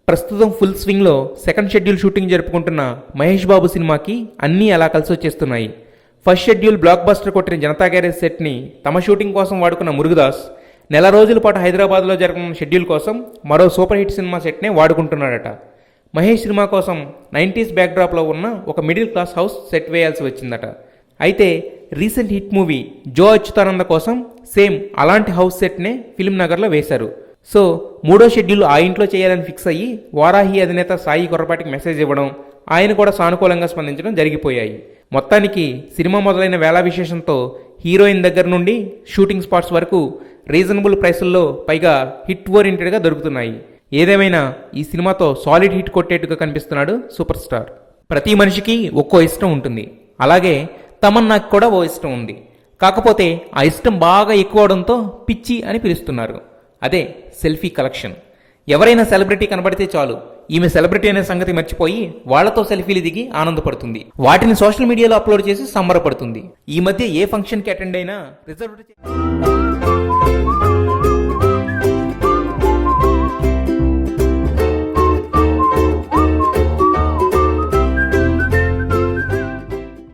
ప్రస్తుతం full స్వింగ్లో second schedule shooting జరుపుకుంటున్న మహేష్ బాబు సినిమాకి అన్నీ అలా కలిసి వచ్చేస్తున్నాయి. ఫస్ట్ షెడ్యూల్ బ్లాక్ బస్టర్ కొట్టిన జనతా గ్యారేజ్ సెట్ని తమ షూటింగ్ కోసం వాడుకున్న మురుగదాస్ నెల రోజుల పాటు హైదరాబాద్లో జరగనున్న షెడ్యూల్ కోసం మరో సూపర్ హిట్ సినిమా సెట్నే వాడుకుంటున్నాడట. మహేష్ సినిమా కోసం 90s బ్యాక్డ్రాప్లో ఉన్న ఒక మిడిల్ క్లాస్ హౌస్ సెట్ వేయాల్సి వచ్చిందట. అయితే రీసెంట్ హిట్ మూవీ జో అచ్యుతానంద కోసం సేమ్ అలాంటి హౌస్ సెట్నే ఫిల్మ్ నగర్లో వేశారు. సో మూడో షెడ్యూల్ ఆ ఇంట్లో చేయాలని ఫిక్స్ అయ్యి వారాహి అధినేత సాయి కొర్రపాటికి మెసేజ్ ఇవ్వడం, ఆయన కూడా సానుకూలంగా స్పందించడం జరిగిపోయాయి. మొత్తానికి సినిమా మొదలైన వేళ విశేషంతో హీరోయిన్ దగ్గర నుండి షూటింగ్ స్పాట్స్ వరకు రీజనబుల్ ప్రైసుల్లో పైగా హిట్ ఓరియంటెడ్గా దొరుకుతున్నాయి. ఏదేమైనా ఈ సినిమాతో సాలిడ్ హిట్ కొట్టేట్టుగా కనిపిస్తున్నాడు సూపర్ స్టార్. ప్రతి మనిషికి ఒక్కో ఇష్టం ఉంటుంది, అలాగే తమన్నాకి కూడా ఓ ఇష్టం ఉంది. కాకపోతే ఆ ఇష్టం బాగా ఎక్కువ అవడంతో పిచ్చి అని పిలుస్తున్నారు. అదే సెల్ఫీ కలెక్షన్. ఎవరైనా సెలబ్రిటీ కనబడితే చాలు ఈమె సెలబ్రిటీ అనే సంగతి మర్చిపోయి వాళ్లతో సెల్ఫీలు దిగి ఆనందపడుతుంది. వాటిని సోషల్ మీడియాలో అప్లోడ్ చేసి సంబరపడుతుంది. ఈ మధ్య ఏ ఫంక్షన్కి అటెండ్ అయినా రిజర్వ్